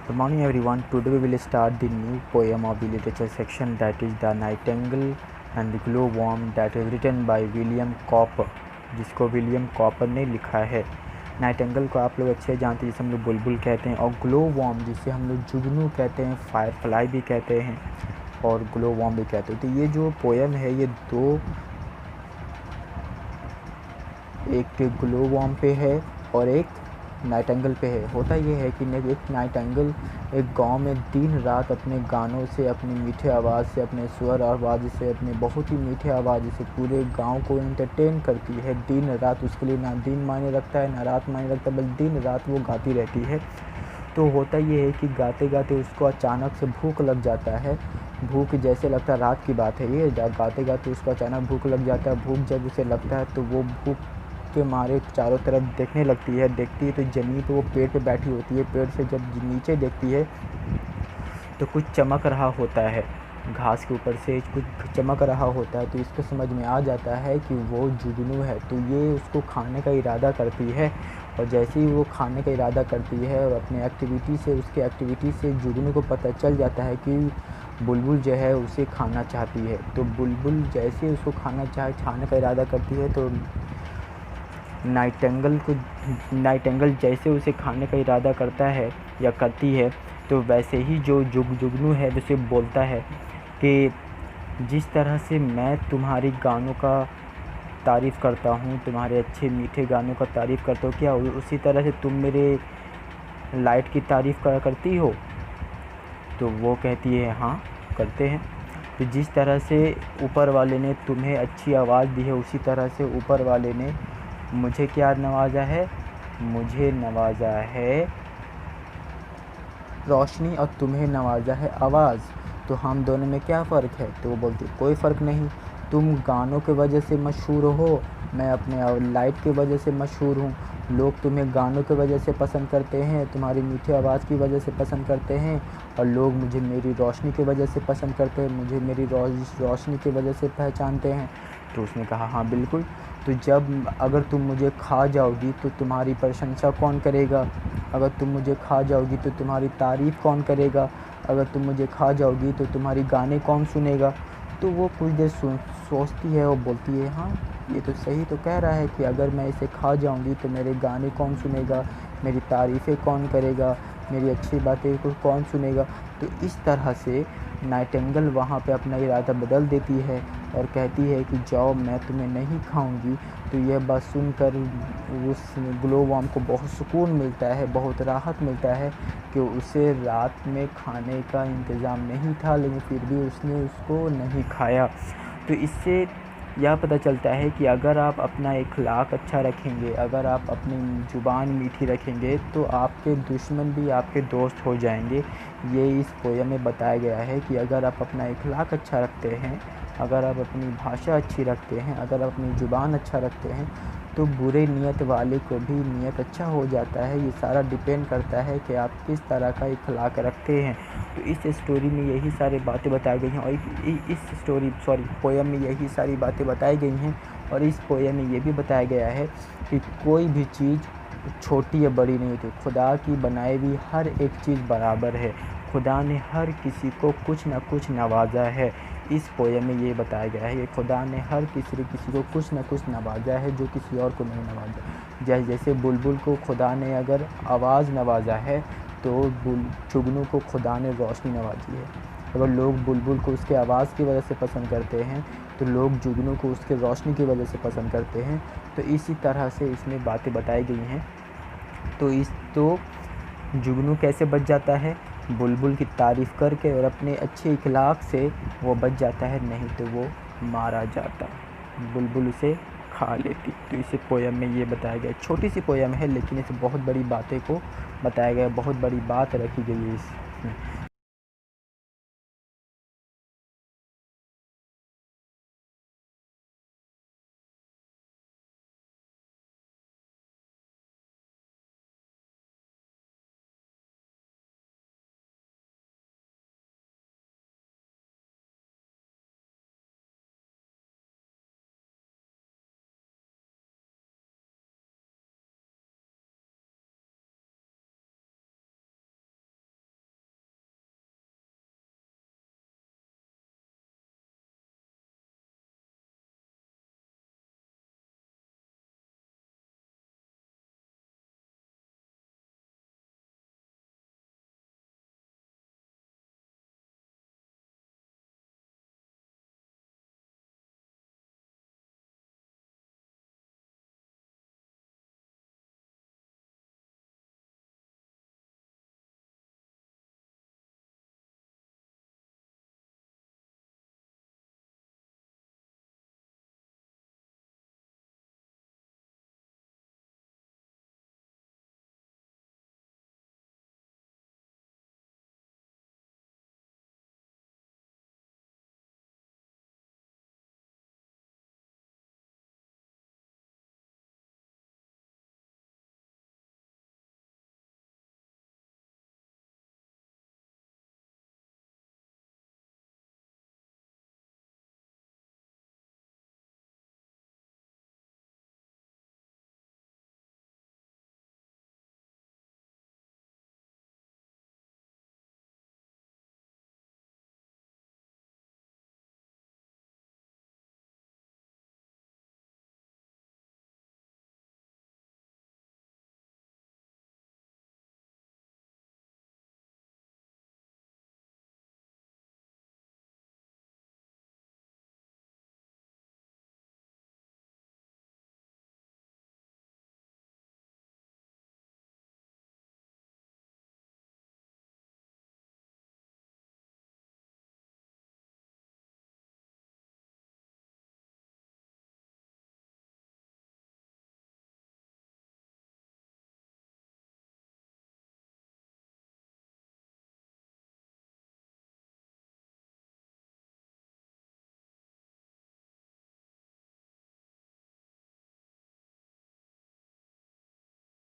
Good morning everyone. Today we will start the new poem of the literature section, that is The Nightingale and the Glowworm, that is written by William Cowper, जिसको William copper ने लिखा है। Nightingale को आप लोग अच्छे जानते हैं, जिसे हम लोग बुलबुल कहते हैं, और ग्लोवर्म जिसे हम लोग जुगनू कहते हैं, फायरफ्लाई भी कहते हैं और ग्लोवर्म भी कहते हैं। तो ये जो पोएम है ये दो, एक ग्लोवर्म पे है और एक नाइटिंगेल पे है। होता ये है कि एक नाइटिंगेल एक गांव में दिन रात अपने गानों से, अपनी मीठे आवाज़ से, अपने स्वर आवाज़ से, अपने बहुत ही मीठे आवाज़ से पूरे गांव को एंटरटेन करती है। दिन रात उसके लिए ना दिन मायने रखता है ना रात मायने रखता है, बल्कि दिन रात वो गाती रहती है। तो होता ये है कि गाते गाते उसको अचानक से भूख लग जाता है। भूख जैसे लगता है, रात की बात है ये, गाते गाते उसको अचानक भूख लग जाता है। भूख जब उसे लगता है तो वो भूख के मारे चारों तरफ देखने लगती है। देखती है तो ज़मीन पे वो पेड़ पे बैठी होती है। पेड़ से जब नीचे देखती है तो कुछ चमक रहा होता है, घास के ऊपर से कुछ चमक रहा होता है। तो इसको समझ में आ जाता है कि वो जुगनू है। तो ये उसको खाने का इरादा करती है, और जैसे ही वो खाने का इरादा करती है और अपने एक्टिविटी से, उसके एक्टिविटी से जुगनू को पता चल जाता है कि बुलबुल जो है उसे खाना चाहती है। तो बुलबुल जैसे उसको खाने का इरादा करती है तो नाइटिंगेल जैसे उसे खाने का इरादा करता है या करती है, तो वैसे ही जो जुगनू है उसे बोलता है कि जिस तरह से मैं तुम्हारी गानों का तारीफ़ करता हूँ, तुम्हारे अच्छे मीठे गानों का तारीफ़ करता हूँ, क्या उसी तरह से तुम मेरे लाइट की तारीफ़ करती हो? तो वो कहती है हाँ करते हैं। तो जिस तरह से ऊपर वाले ने तुम्हें अच्छी आवाज़ दी है, उसी तरह से ऊपर वाले ने मुझे क्या नवाजा है? मुझे नवाजा है रोशनी और तुम्हें नवाजा है आवाज़। तो हम दोनों में क्या फ़र्क है? तो वो बोलती कोई फ़र्क नहीं, तुम गानों की वजह से मशहूर हो, मैं अपने लाइट की वजह से मशहूर हूँ। लोग तुम्हें गानों की वजह से पसंद करते हैं, तुम्हारी मीठी आवाज़ की वजह से पसंद करते हैं, और लोग मुझे मेरी रोशनी की वजह से पसंद करते हैं, मुझे मेरी रोशनी की वजह से पहचानते हैं। तो उसने कहा हाँ बिल्कुल। तो अगर तुम मुझे खा जाओगी तो तुम्हारी प्रशंसा कौन करेगा? अगर तुम मुझे खा जाओगी तो तुम्हारी तारीफ़ कौन करेगा? अगर तुम मुझे खा जाओगी तो तुम्हारी गाने कौन सुनेगा? तो वो कुछ देर सोचती है और बोलती है हाँ ये तो सही तो कह रहा है कि अगर मैं इसे खा जाऊंगी तो मेरे गाने कौन सुनेगा, मेरी तारीफ़ें कौन करेगा, मेरी अच्छी बातें को कौन सुनेगा। तो इस तरह से नाइटिंगेल वहाँ पे अपना इरादा बदल देती है और कहती है कि जाओ मैं तुम्हें नहीं खाऊंगी। तो यह बात सुनकर उस ग्लोवर्म को बहुत सुकून मिलता है, बहुत राहत मिलता है कि उसे रात में खाने का इंतज़ाम नहीं था, लेकिन फिर भी उसने उसको नहीं खाया। तो इससे यह पता चलता है कि अगर आप अपना इखलाक अच्छा रखेंगे, अगर आप अपनी ज़ुबान मीठी रखेंगे, तो आपके दुश्मन भी आपके दोस्त हो जाएंगे। ये इस पोएम में बताया गया है कि अगर आप अपना इखलाक अच्छा रखते हैं, अगर आप अपनी भाषा अच्छी रखते हैं, अगर आप अपनी ज़ुबान अच्छा रखते हैं, तो बुरे नियत वाले को भी नियत अच्छा हो जाता है। ये सारा डिपेंड करता है कि आप किस तरह का इखलाक रखते हैं। तो इस स्टोरी में यही सारी बातें बताई गई हैं, और पोएम में यही सारी बातें बताई गई हैं। और इस पोएम में ये भी बताया गया है कि कोई भी चीज़ छोटी या बड़ी नहीं होती, खुदा की बनाई हुई हर एक चीज़ बराबर है। खुदा ने हर किसी को कुछ न कुछ नवाजा है। इस पोएम में ये बताया गया है कि खुदा ने हर किसी को कुछ न कुछ नवाजा है जो किसी और को नहीं नवाजा। जैसे बुलबुल को खुदा ने अगर आवाज़ नवाजा है, तो जुगनू को खुदा ने रोशनी नवाजी है। अगर लोग बुलबुल को उसके आवाज़ की वजह से पसंद करते हैं, तो लोग जुगनू को उसके रोशनी की वजह से पसंद करते हैं। तो इसी तरह से इसमें बातें बताई गई हैं। तो जुगनू कैसे बच जाता है? बुलबुल की तारीफ़ करके और अपने अच्छे इखलाक से वो बच जाता है, नहीं तो वो मारा जाता, बुलबुल उसे खा लेती। तो इस पोएम में ये बताया गया, छोटी सी पोएम है लेकिन इस बहुत बड़ी बातें को बताया गया, बहुत बड़ी बात रखी गई है इसमें।